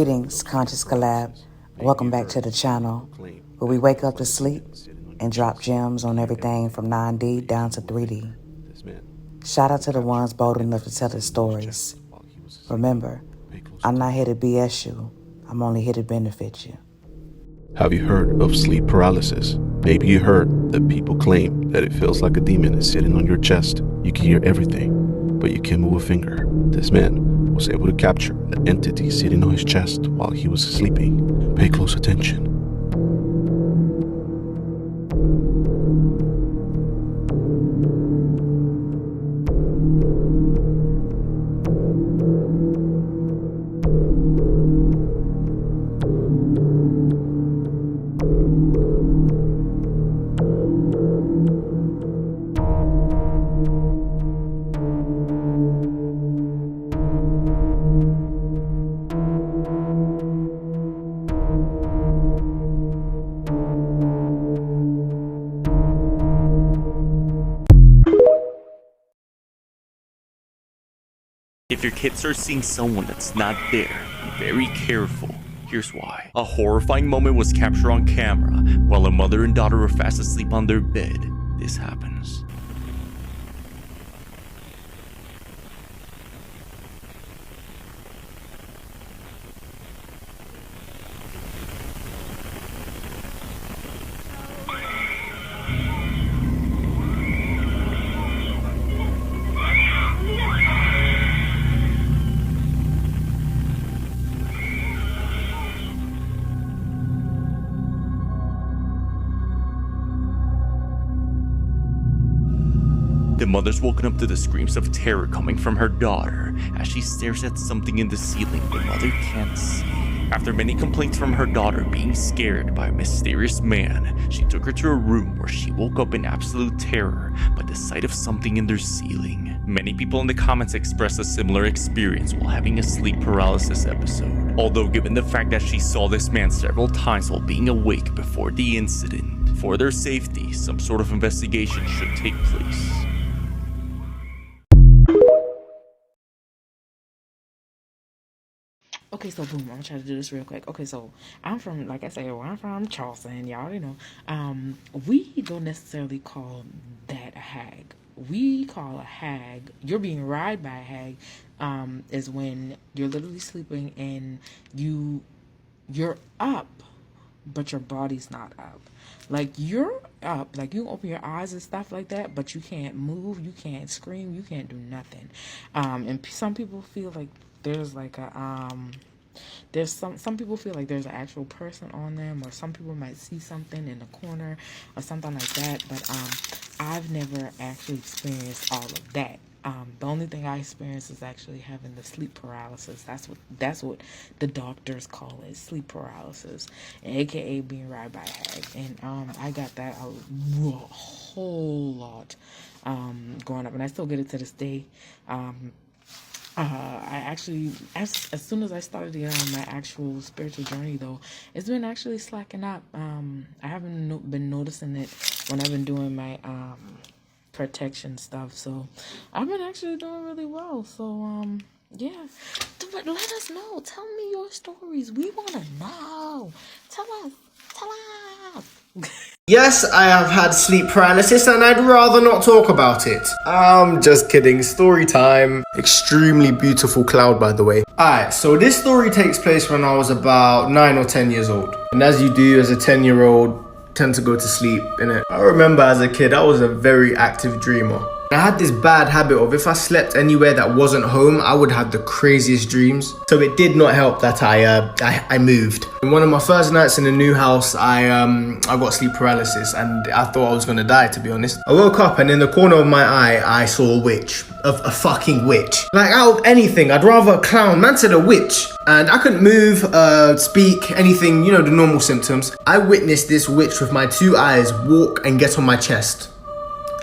Greetings, Conscious Collab. Welcome back to the channel, where we wake up to sleep and drop gems on everything from 9D down to 3D. Shout out to the ones bold enough to tell their stories. Remember, I'm not here to BS you. I'm only here to benefit you. Have you heard of sleep paralysis? Maybe you heard that people claim that it feels like a demon is sitting on your chest. You can hear everything, but you can't move a finger. This man was able to capture the entity sitting on his chest while he was sleeping. Pay close attention. If your kids are seeing someone that's not there, be very careful. Here's why. A horrifying moment was captured on camera while a mother and daughter were fast asleep on their bed. This happens. The mother's woken up to the screams of terror coming from her daughter. As she stares at something in the ceiling the mother can't see. After many complaints from her daughter being scared by a mysterious man, she took her to a room where she woke up in absolute terror by the sight of something in their ceiling. Many people in the comments expressed a similar experience while having a sleep paralysis episode. Although given the fact that she saw this man several times while being awake before the incident, for their safety, some sort of investigation should take place. Okay, so boom, I'm gonna try to do this real quick. Okay, so I'm from, like I said, where I'm from, Charleston, y'all already know. We don't necessarily call that a HAG. We call a HAG, you're being ride by a HAG, is when you're literally sleeping and you're up, but your body's not up. Like, you're up, like you can open your eyes and stuff like that, but you can't move, you can't scream, you can't do nothing. And some people feel like there's like a there's some people feel like there's an actual person on them, or some people might see something in the corner or something like that, but I've never actually experienced all of that. The only thing I experienced is actually having the sleep paralysis. That's what the doctors call it, sleep paralysis, aka being ride by a HAG. And I got that a whole lot growing up, and I still get it to this day. I actually, as soon as I started my actual spiritual journey, though, it's been actually slacking up. I haven't been noticing it when I've been doing my protection stuff, so I've been actually doing really well. So yeah, but let us know. Tell me your stories. We want to know. Tell us. Yes, I have had sleep paralysis and I'd rather not talk about it. I'm just kidding. Story time. Extremely beautiful cloud, by the way. Alright, so this story takes place when I was about 9 or 10 years old. And as you do as a 10-year-old, tend to go to sleep, innit? I remember as a kid, I was a very active dreamer. I had this bad habit of if I slept anywhere that wasn't home, I would have the craziest dreams. So it did not help that I moved. In one of my first nights in a new house, I got sleep paralysis and I thought I was gonna die, to be honest. I woke up and in the corner of my eye, I saw a witch. A fucking witch. Like, out of anything, I'd rather a clown. Man said a witch. And I couldn't move, speak, anything, you know, the normal symptoms. I witnessed this witch with my 2 eyes walk and get on my chest.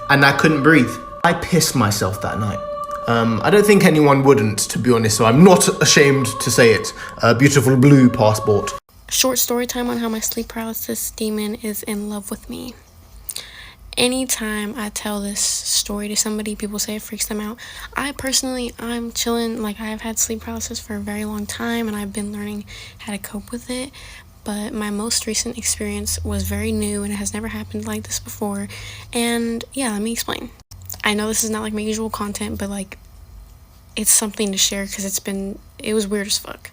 And I couldn't breathe. I pissed myself that night. I don't think anyone wouldn't, to be honest, so I'm not ashamed to say it. Beautiful blue passport. Short story time on how my sleep paralysis demon is in love with me. anytime I tell this story to somebody, people say it freaks them out. I'm chilling. Like, I've had sleep paralysis for a very long time, and I've been learning how to cope with it. But my most recent experience was very new, and it has never happened like this before. And yeah, let me explain. I know this is not like my usual content, but like, it's something to share because it was weird as fuck.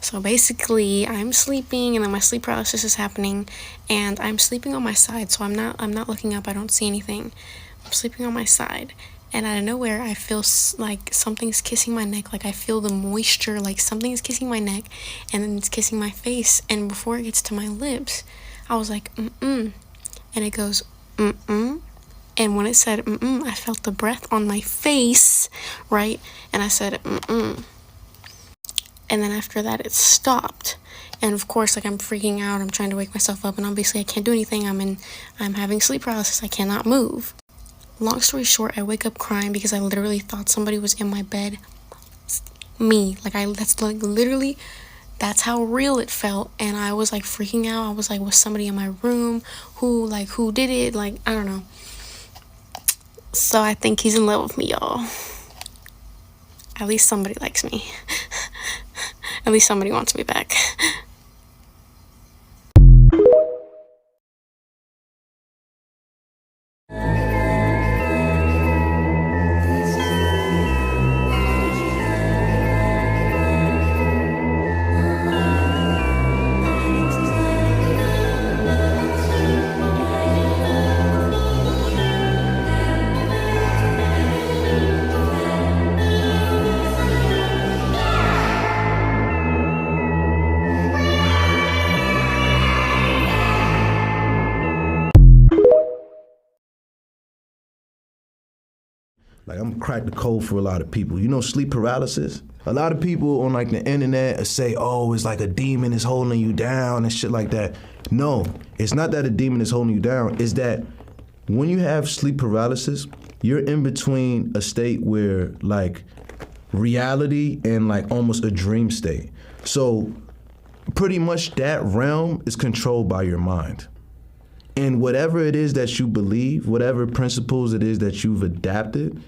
So basically, I'm sleeping, and then my sleep paralysis is happening, and I'm sleeping on my side, so I'm not looking up. I don't see anything. I'm sleeping on my side, and out of nowhere, I feel like something's kissing my neck. Like, I feel the moisture, like something is kissing my neck, and then it's kissing my face. And before it gets to my lips, I was like, and it goes, and when it said, I felt the breath on my face, right? And I said, and then after that, it stopped. And of course, like, I'm freaking out. I'm trying to wake myself up, and obviously I can't do anything. I'm having sleep paralysis. I cannot move. Long story short, I wake up crying because I literally thought somebody was in my bed. Me. That's how real it felt. And I was like freaking out. I was like, was somebody in my room? Who did it? Like, I don't know. So I think he's in love with me, y'all. At least somebody likes me. At least somebody wants me back. Like, I'm crack the code for a lot of people. You know sleep paralysis? A lot of people on like the internet say, oh, it's like a demon is holding you down and shit like that. No, it's not that a demon is holding you down. It's that when you have sleep paralysis, you're in between a state where like reality and like almost a dream state. So pretty much that realm is controlled by your mind. And whatever it is that you believe, whatever principles it is that you've adapted,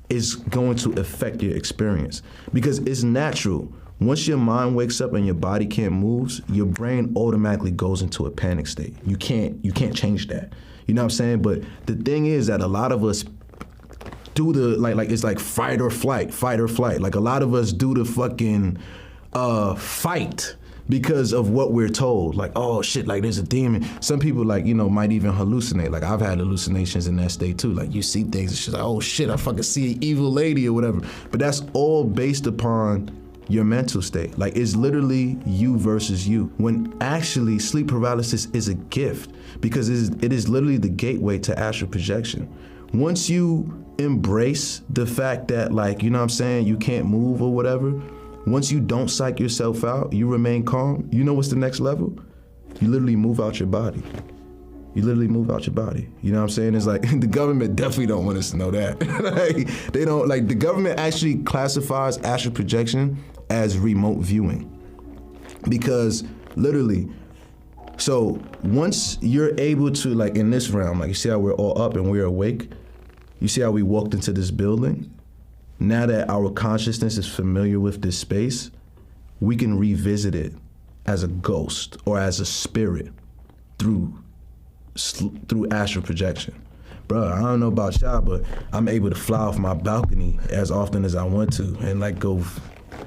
is going to affect your experience. Because it's natural. Once your mind wakes up and your body can't move, your brain automatically goes into a panic state. You can't change that. You know what I'm saying? But the thing is that a lot of us do the, like it's like fight or flight. Like a lot of us do the fucking fight because of what we're told. Like, oh shit, like there's a demon. Some people like, you know, might even hallucinate. Like I've had hallucinations in that state too. Like you see things and shit like, oh shit, I fucking see an evil lady or whatever. But that's all based upon your mental state. Like it's literally you versus you. When actually sleep paralysis is a gift because it is literally the gateway to astral projection. Once you embrace the fact that like, you know what I'm saying, you can't move or whatever, once you don't psych yourself out, you remain calm, you know what's the next level? You literally move out your body. You literally move out your body. You know what I'm saying? It's like, the government definitely don't want us to know that. Like, they don't, like the government actually classifies astral projection as remote viewing. Because literally, so once you're able to, like in this realm, like you see how we're all up and we're awake? You see how we walked into this building? Now that our consciousness is familiar with this space, we can revisit it as a ghost or as a spirit through astral projection. Bro, I don't know about y'all, but I'm able to fly off my balcony as often as I want to and like go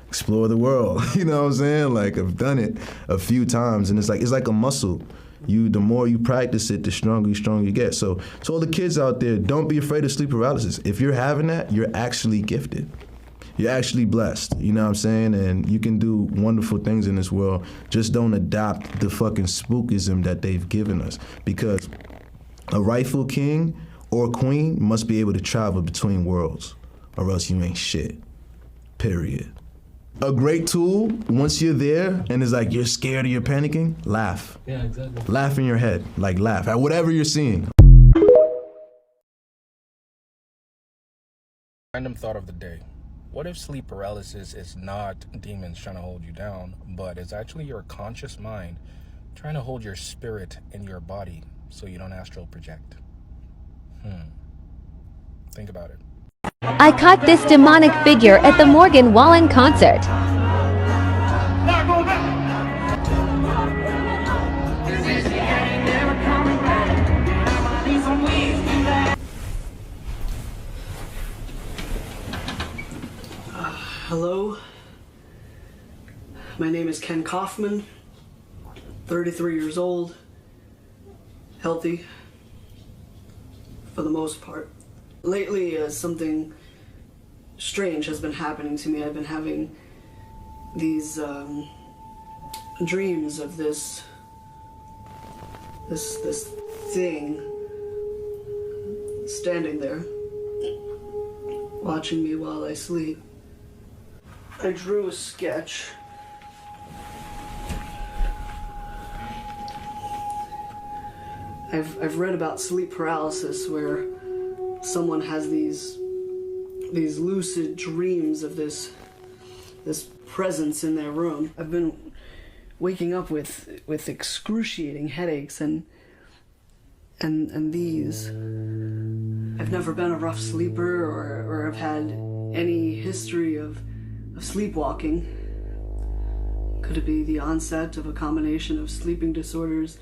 explore the world. You know what I'm saying? Like I've done it a few times and it's like a muscle. The more you practice it, the stronger you get. So all the kids out there, don't be afraid of sleep paralysis. If you're having that, you're actually gifted. You're actually blessed, you know what I'm saying? And you can do wonderful things in this world. Just don't adopt the fucking spookism that they've given us. Because a rightful king or queen must be able to travel between worlds, or else you ain't shit, period. A great tool, once you're there and it's like you're scared or you're panicking, laugh. Yeah, exactly. Laugh in your head, like laugh at whatever you're seeing. Random thought of the day. What if sleep paralysis is not demons trying to hold you down, but it's actually your conscious mind trying to hold your spirit in your body so you don't astral project? Think about it. I caught this demonic figure at the Morgan Wallen concert. Hello, my name is Ken Kaufman, 33 years old, healthy, for the most part. Lately, something strange has been happening to me. I've been having these dreams of this thing standing there, watching me while I sleep. I drew a sketch. I've read about sleep paralysis where someone has these lucid dreams of this presence in their room. I've been waking up with excruciating headaches and these. I've never been a rough sleeper or have had any history of sleepwalking. Could it be the onset of a combination of sleeping disorders?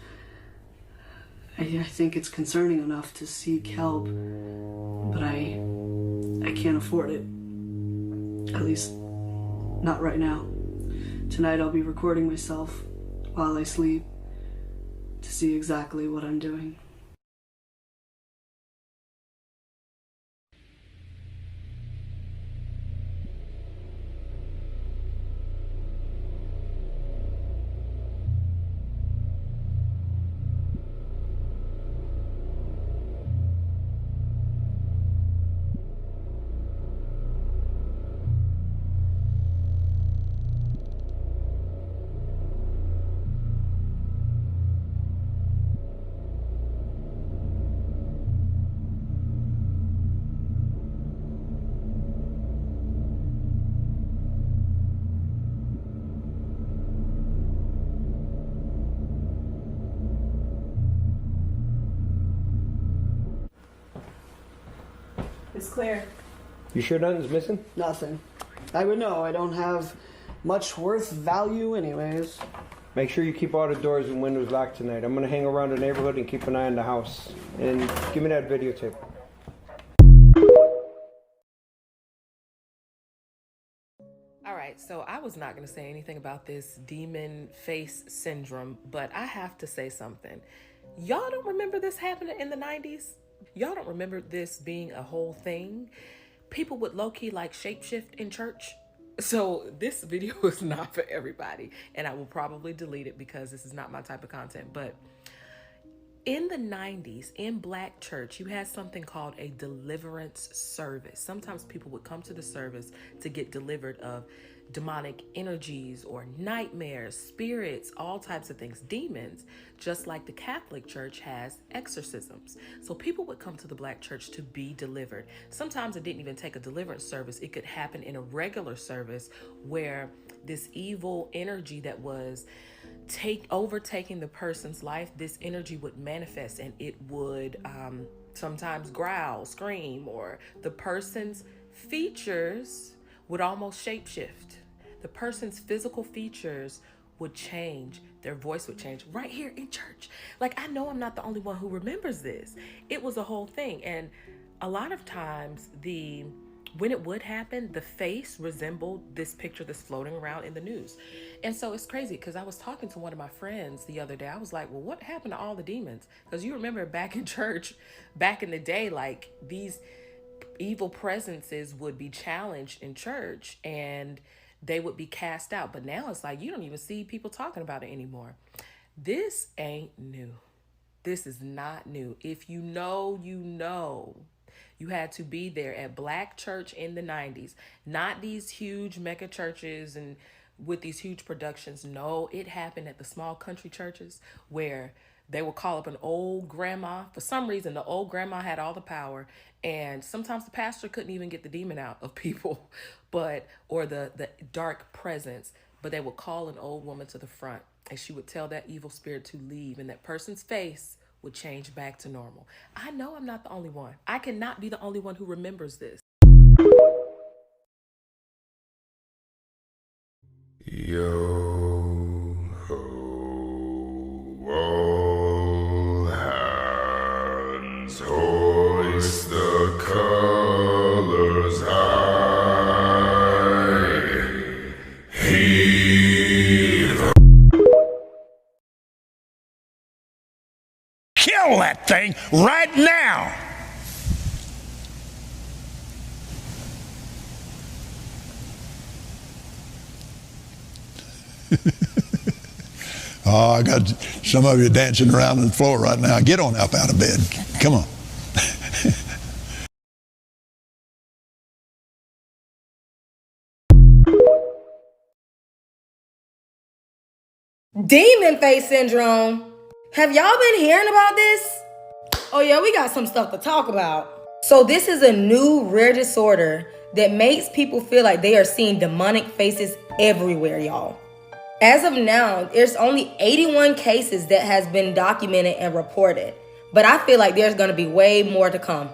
I think it's concerning enough to seek help, but I can't afford it. At least, not right now. Tonight I'll be recording myself while I sleep to see exactly what I'm doing. It's clear. You sure nothing's missing? Nothing. I would know. I don't have much worth value anyways. Make sure you keep all the doors and windows locked tonight. I'm gonna hang around the neighborhood and keep an eye on the house. And give me that videotape. All right, so I was not going to say anything about this demon face syndrome, but I have to say something. Y'all don't remember this happening in the 90s? Y'all don't remember this being a whole thing? People would low-key like shapeshift in church. So this video is not for everybody, and I will probably delete it because this is not my type of content. But in the 90s, in Black church, you had something called a deliverance service. Sometimes people would come to the service to get delivered of demonic energies or nightmares, spirits, all types of things, demons, just like the Catholic Church has exorcisms. So people would come to the Black church to be delivered. Sometimes it didn't even take a deliverance service. It could happen in a regular service where this evil energy that was overtaking the person's life, this energy would manifest and it would sometimes growl, scream, or the person's features would almost shapeshift. The person's physical features would change. Their voice would change right here in church. Like, I know I'm not the only one who remembers this. It was a whole thing. And a lot of times when it would happen, the face resembled this picture that's floating around in the news. And so it's crazy because I was talking to one of my friends the other day. I was like, well, what happened to all the demons? Because you remember back in church, back in the day, like these evil presences would be challenged in church and they would be cast out. But now it's like you don't even see people talking about it anymore. This ain't new. This is not new. If you know, you know. You had to be there at Black church in the 90s, not these huge mega churches and with these huge productions. No, it happened at the small country churches where they would call up an old grandma. For some reason, the old grandma had all the power, and sometimes the pastor couldn't even get the demon out of people, or the dark presence. But they would call an old woman to the front, and she would tell that evil spirit to leave, and that person's face would change back to normal. I know I'm not the only one. I cannot be the only one who remembers this. Yo ho, all hands, hoist the colors high, heave. Kill that thing right now! Oh, I got some of you dancing around on the floor right now. Get on up out of bed. Come on. Demon face syndrome. Have y'all been hearing about this? Oh yeah, we got some stuff to talk about. So this is a new rare disorder that makes people feel like they are seeing demonic faces everywhere, y'all. As of now, there's only 81 cases that has been documented and reported, but I feel like there's gonna be way more to come.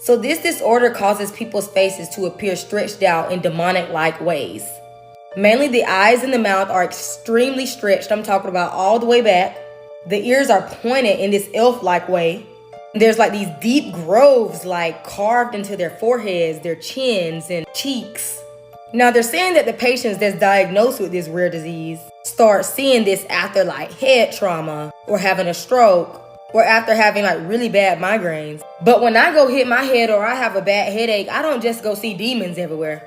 So this disorder causes people's faces to appear stretched out in demonic-like ways. Mainly the eyes and the mouth are extremely stretched. I'm talking about all the way back. The ears are pointed in this elf-like way. There's like these deep grooves like carved into their foreheads, their chins, and cheeks. Now they're saying that the patients that's diagnosed with this rare disease start seeing this after like head trauma or having a stroke or after having like really bad migraines. But when I go hit my head or I have a bad headache, I don't just go see demons everywhere.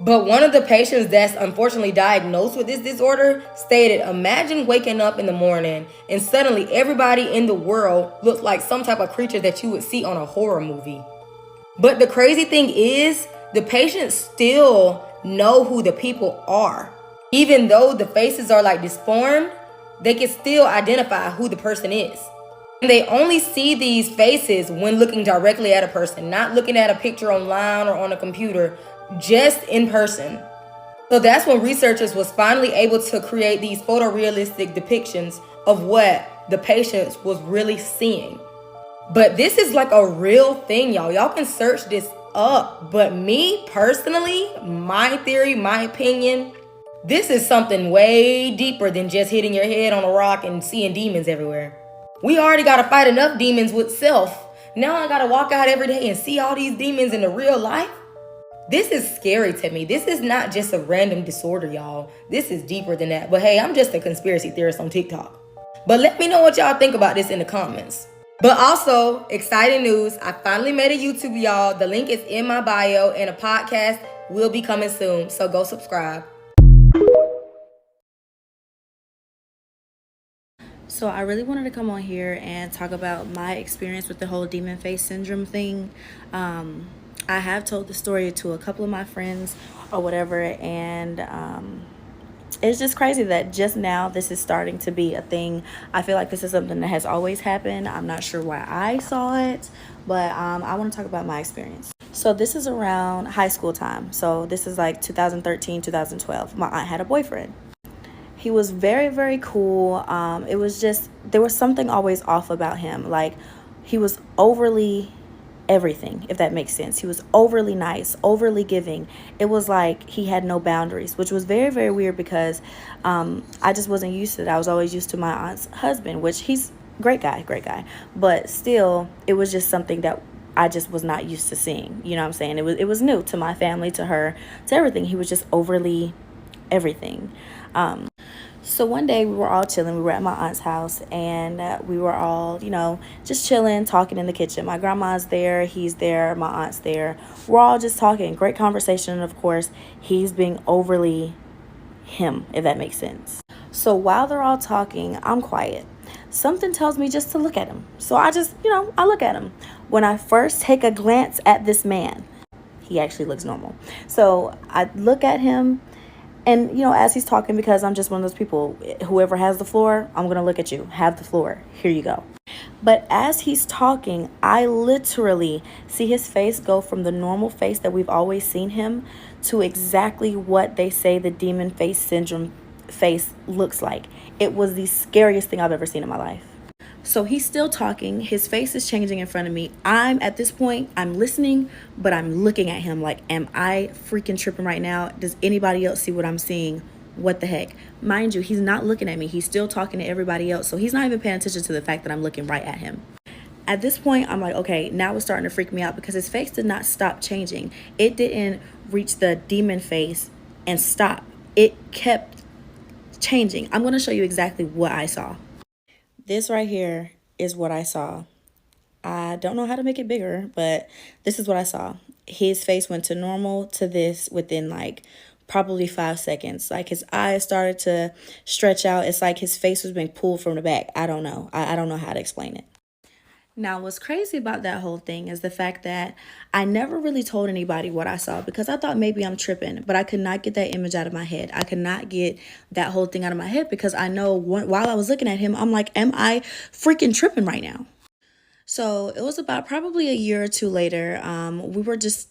But one of the patients that's unfortunately diagnosed with this disorder stated, imagine waking up in the morning and suddenly everybody in the world looks like some type of creature that you would see on a horror movie. But the crazy thing is, the patients still know who the people are. Even though the faces are like disformed, they can still identify who the person is. And they only see these faces when looking directly at a person, not looking at a picture online or on a computer, just in person. So that's when researchers was finally able to create these photorealistic depictions of what the patients was really seeing. But this is like a real thing, y'all. Y'all can search this up. But me personally, my theory, my opinion, this is something way deeper than just hitting your head on a rock and seeing demons everywhere. We already got to fight enough demons with self. Now I got to walk out every day and see all these demons in the real life. This is scary to me. This is not just a random disorder, y'all. This is deeper than that. But hey, I'm just a conspiracy theorist on TikTok. But let me know what y'all think about this in the comments. But also, exciting news. I finally made a YouTube, y'all. The link is in my bio and a podcast will be coming soon. So go subscribe. So I really wanted to come on here and talk about my experience with the whole demon face syndrome thing. I have told the story to a couple of my friends or whatever, and it's just crazy that just now this is starting to be a thing. I feel like this is something that has always happened. I'm not sure why I saw it, but I want to talk about my experience. So this is around high school time. So this is like 2013, 2012. My aunt had a boyfriend. He was very, very cool. It was just, there was something always off about him. Like, he was overly everything, if that makes sense. He was overly nice, overly giving. It was like he had no boundaries, which was very, very weird because I just wasn't used to it. I was always used to my aunt's husband, which he's great guy. But still, it was just something that I just was not used to seeing. You know what I'm saying? It was new to my family, to her, to everything. He was just overly everything. So one day we were all chilling. We were at my aunt's house, and we were all, just chilling, talking in the kitchen. My grandma's there, he's there, my aunt's there. We're all just talking. Great conversation. And of course, he's being overly him, if that makes sense. So while they're all talking, I'm quiet. Something tells me just to look at him. So I just, I look at him. When I first take a glance at this man, he actually looks normal. So I look at him. And, as he's talking, because I'm just one of those people, whoever has the floor, I'm going to look at you. Have the floor. Here you go. But as he's talking, I literally see his face go from the normal face that we've always seen him to exactly what they say the demon face syndrome face looks like. It was the scariest thing I've ever seen in my life. So he's still talking. His face is changing in front of me. At this point, I'm listening, but I'm looking at him like, am I freaking tripping right now? Does anybody else see what I'm seeing? What the heck? Mind you, he's not looking at me. He's still talking to everybody else. So he's not even paying attention to the fact that I'm looking right at him. At this point, I'm like, okay, now it's starting to freak me out because his face did not stop changing. It didn't reach the demon face and stop. It kept changing. I'm going to show you exactly what I saw. This right here is what I saw. I don't know how to make it bigger, but this is what I saw. His face went to normal to this within like probably 5 seconds. Like his eyes started to stretch out. It's like his face was being pulled from the back. I don't know. I don't know how to explain it. Now, what's crazy about that whole thing is the fact that I never really told anybody what I saw because I thought maybe I'm tripping, but I could not get that image out of my head. I could not get that whole thing out of my head because I know while I was looking at him, I'm like, am I freaking tripping right now? So it was about probably a year or two later. My aunt, we were just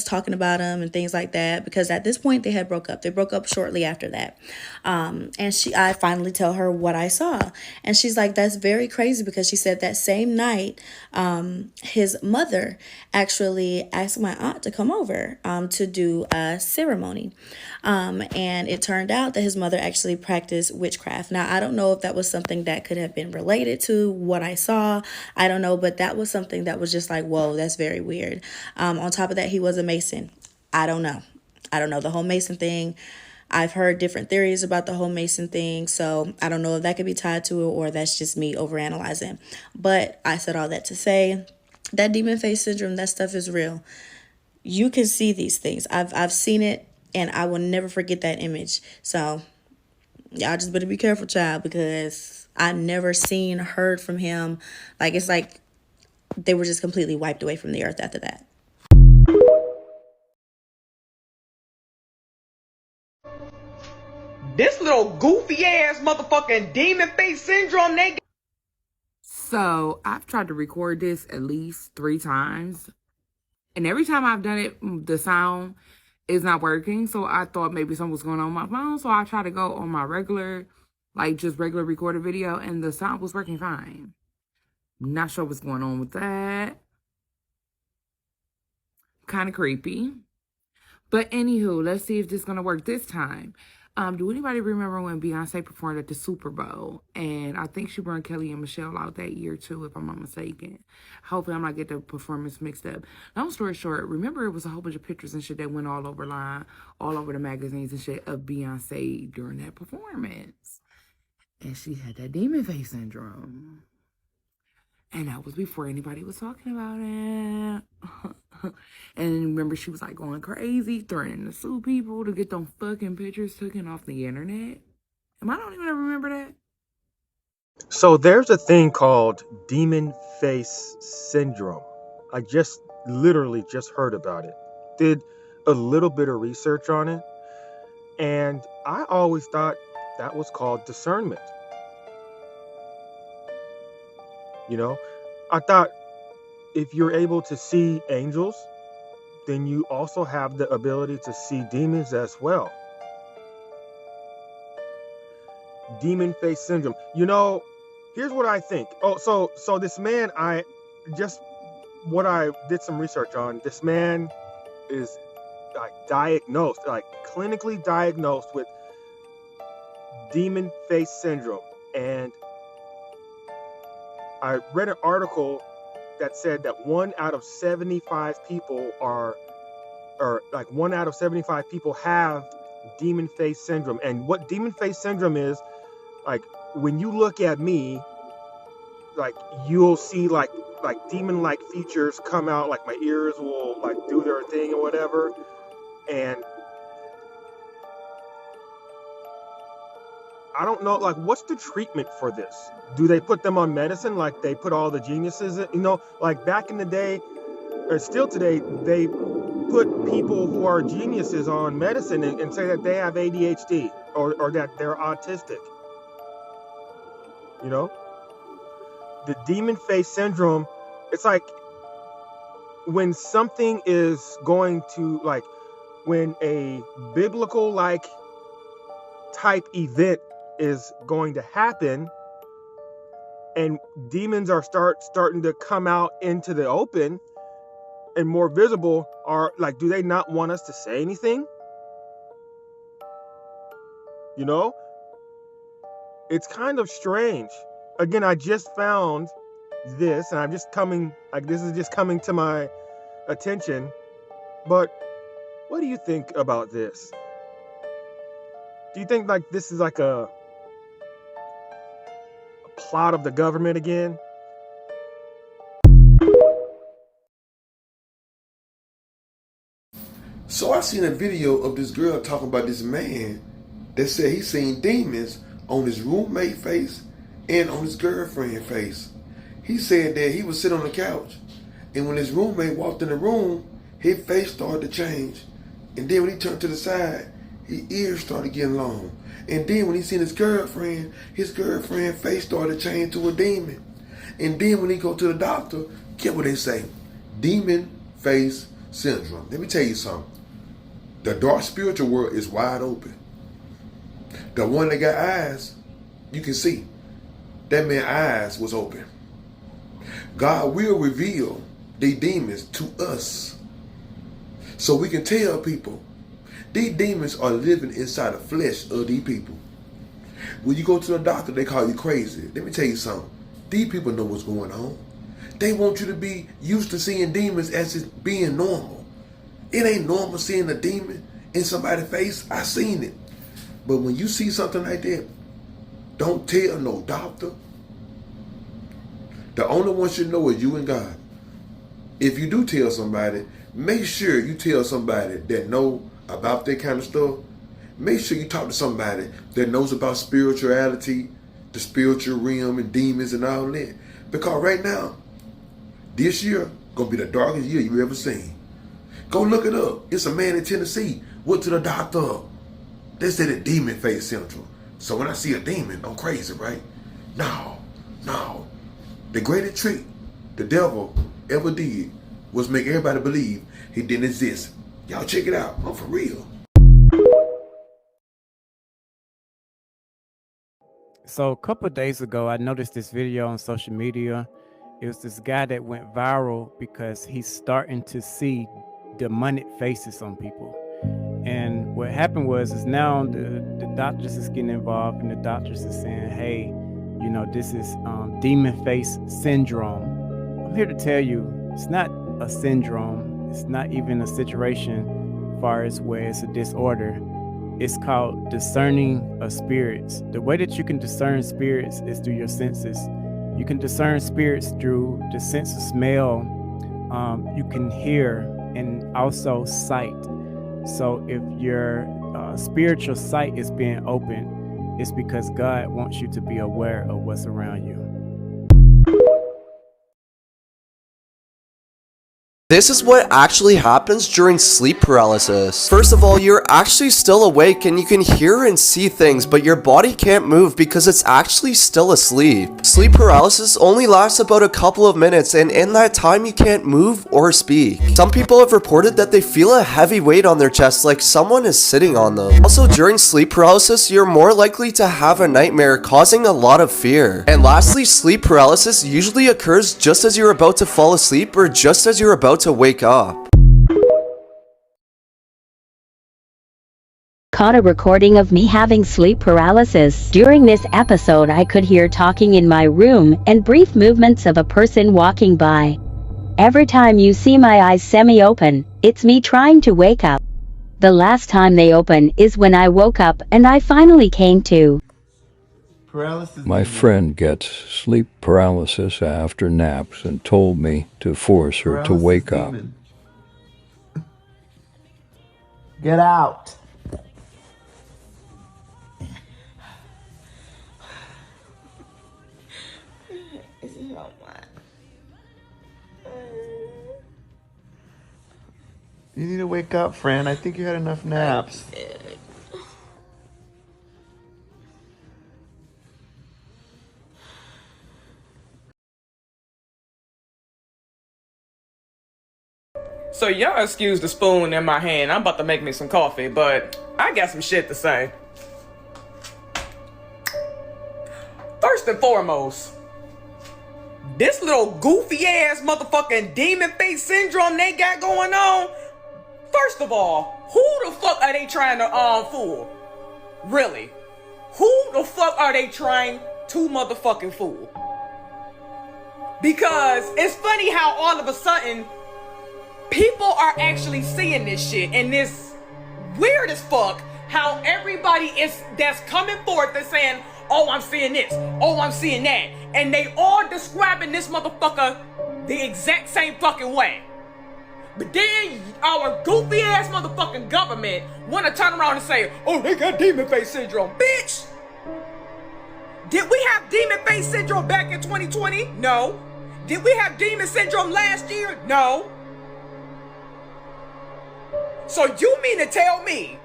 talking about him and things like that because at this point they had broke up. They broke up shortly after that. I finally tell her what I saw. And she's like, that's very crazy because she said that same night, his mother actually asked my aunt to come over to do a ceremony. And it turned out that his mother actually practiced witchcraft. Now, I don't know if that was something that could have been related to what I saw. I don't know, but that was something that was just like, whoa, that's very weird. On top of that, he was a Mason. I don't know. The whole Mason thing. I've heard different theories about the whole Mason thing, so I don't know if that could be tied to it or that's just me overanalyzing. But I said all that to say that demon face syndrome, that stuff is real. You can see these things. I've seen it, and I will never forget that image. So y'all just better be careful, child, because I never seen, heard from him. Like, it's like they were just completely wiped away from the earth after that. This little goofy ass motherfucking demon face syndrome, they. So I've tried to record this at least 3 times. And every time I've done it, the sound is not working. So I thought maybe something was going on with my phone. So I tried to go on my regular, just regular recorded video. And the sound was working fine. Not sure what's going on with that. Kind of creepy. But anywho, let's see if this is going to work this time. Do anybody remember when Beyonce performed at the Super Bowl? And I think she brought Kelly and Michelle out that year too, if I'm not mistaken. Hopefully I'm not getting the performance mixed up. Long story short, remember it was a whole bunch of pictures and shit that went all over the magazines and shit of Beyonce during that performance. And she had that demon face syndrome. And that was before anybody was talking about it. And remember, she was like going crazy, threatening to sue people to get them fucking pictures taken off the internet. I don't even remember that. So there's a thing called demon face syndrome. I literally just heard about it. Did a little bit of research on it. And I always thought that was called discernment. You know, I thought if you're able to see angels, then you also have the ability to see demons as well. Demon face syndrome. You know, here's what I think. Oh, so this man, I did some research on. This man is clinically diagnosed with demon face syndrome. And I read an article that said that 1 out of 75 people have demon face syndrome. And what demon face syndrome is, like, when you look at me, like, you'll see like demon-like features come out, like my ears will like do their thing or whatever. And I don't know, like, what's the treatment for this? Do they put them on medicine like they put all the geniuses in? You know, like back in the day, or still today, they put people who are geniuses on medicine and say that they have ADHD or that they're autistic. You know? The demon face syndrome, it's like when something is going to, like, when a biblical, like, type event is going to happen, and demons are starting to come out into the open and more visible, are like, do they not want us to say anything? You know, it's kind of strange. Again, I just found this, and this is just coming to my attention. But what do you think about this? Do you think like this is like a plot of the government again? So I seen a video of this girl talking about this man that said he seen demons on his roommate face and on his girlfriend face. He said that he was sitting on the couch, and when his roommate walked in the room, his face started to change. And then when he turned to the side, his ears started getting long. And then when he seen his girlfriend face started to change to a demon. And then when he go to the doctor, get what they say? Demon face syndrome. Let me tell you something. The dark spiritual world is wide open. The one that got eyes, you can see. That man's eyes was open. God will reveal these demons to us, so we can tell people these demons are living inside the flesh of these people. When you go to the doctor, they call you crazy. Let me tell you something. These people know what's going on. They want you to be used to seeing demons as it being normal. It ain't normal seeing a demon in somebody's face. I seen it. But when you see something like that, don't tell no doctor. The only one should know is you and God. If you do tell somebody, make sure you tell somebody that know about that kind of stuff. Make sure you talk to somebody that knows about spirituality, the spiritual realm and demons and all that. Because right now, this year gonna be the darkest year you ever seen. Go look it up. It's a man in Tennessee went to the doctor. They said a demon face syndrome. So when I see a demon, I'm crazy, right? No. The greatest trick the devil ever did was make everybody believe he didn't exist. Y'all check it out. I'm for real. So a couple of days ago, I noticed this video on social media. It was this guy that went viral because he's starting to see demonic faces on people. And what happened was now the doctors is getting involved, and the doctors is saying, hey, you know, this is demon face syndrome. I'm here to tell you, it's not a syndrome. It's not even a situation as far as where it's a disorder. It's called discerning of spirits. The way that you can discern spirits is through your senses. You can discern spirits through the sense of smell. You can hear and also sight. So if your spiritual sight is being opened, it's because God wants you to be aware of what's around you. This is what actually happens during sleep paralysis. First of all, you're actually still awake and you can hear and see things, but your body can't move because it's actually still asleep. Sleep paralysis only lasts about a couple of minutes, and in that time you can't move or speak. Some people have reported that they feel a heavy weight on their chest, like someone is sitting on them. Also, during sleep paralysis, you're more likely to have a nightmare, causing a lot of fear. And lastly, sleep paralysis usually occurs just as you're about to fall asleep or just as you're about to wake up. Caught a recording of me having sleep paralysis. During this episode, I could hear talking in my room and brief movements of a person walking by. Every time you see my eyes semi-open, it's me trying to wake up. The last time they open is when I woke up and I finally came to. My friend gets sleep paralysis after naps and told me to force her to wake up. Get out. You need to wake up, friend. I think you had enough naps. So y'all excuse the spoon in my hand. I'm about to make me some coffee, but I got some shit to say. First and foremost, this little goofy ass motherfucking demon face syndrome they got going on. First of all, who the fuck are they trying to fool? Really? Who the fuck are they trying to motherfucking fool? Because it's funny how all of a sudden people are actually seeing this shit, and this weird as fuck how everybody that's coming forth and saying, oh, I'm seeing this, oh, I'm seeing that, and they all describing this motherfucker the exact same fucking way. But then our goofy ass motherfucking government wanna turn around and say, oh, they got demon face syndrome. Bitch! Did we have demon face syndrome back in 2020? No. Did we have demon syndrome last year? No. So you mean to tell me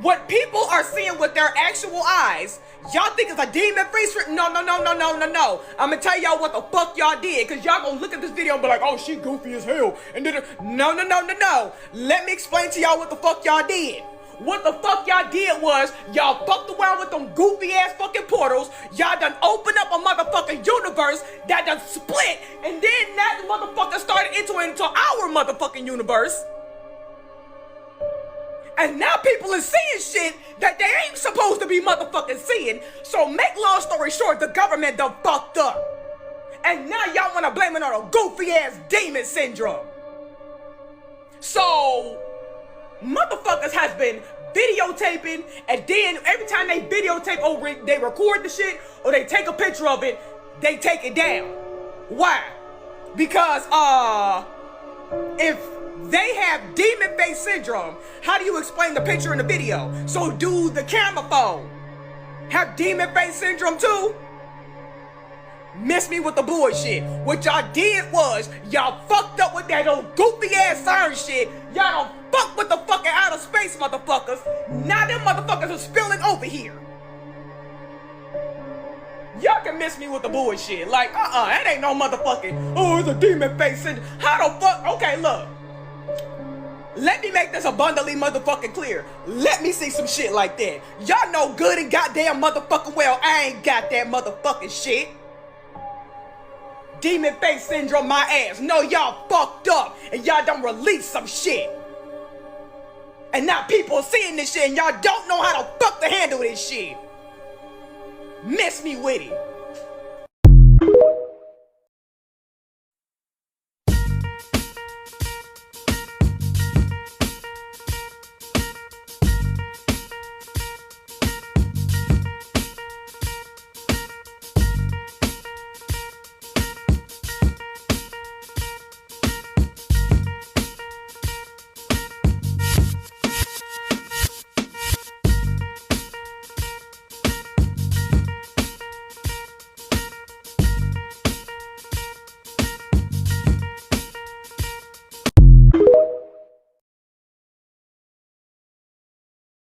what people are seeing with their actual eyes, y'all think it's a demon face? No. I'm gonna tell y'all what the fuck y'all did, because y'all gonna look at this video and be like, oh, she goofy as hell. And then, no. Let me explain to y'all what the fuck y'all did. What the fuck y'all did was, y'all fucked around with them goofy ass fucking portals. Y'all done opened up a motherfucking universe that done split, and then that motherfucker started entering into our motherfucking universe. And now people are seeing shit that they ain't supposed to be motherfucking seeing. So make long story short, the government done fucked up. And now y'all wanna blame it on a goofy ass demon syndrome. So motherfuckers has been videotaping, and then every time they videotape over it, they record the shit or they take a picture of it, they take it down. Why? Because if they have demon face syndrome, how do you explain the picture in the video? So do the camera phone have demon face syndrome too? Miss me with the bullshit. What y'all did was, y'all fucked up with that old goofy ass CERN shit. Y'all don't fuck with the fucking outer space motherfuckers. Now them motherfuckers are spilling over here. Y'all can miss me with the bullshit. Like, that ain't no motherfucking, oh, it's a demon face syndrome. How the fuck? Okay, look. Let me make this abundantly motherfucking clear. Let me see some shit like that. Y'all know good and goddamn motherfucking well I ain't got that motherfucking shit. Demon face syndrome my ass. No, y'all fucked up and y'all done released some shit. And now people are seeing this shit and y'all don't know how to fuck to handle this shit. Miss me with it.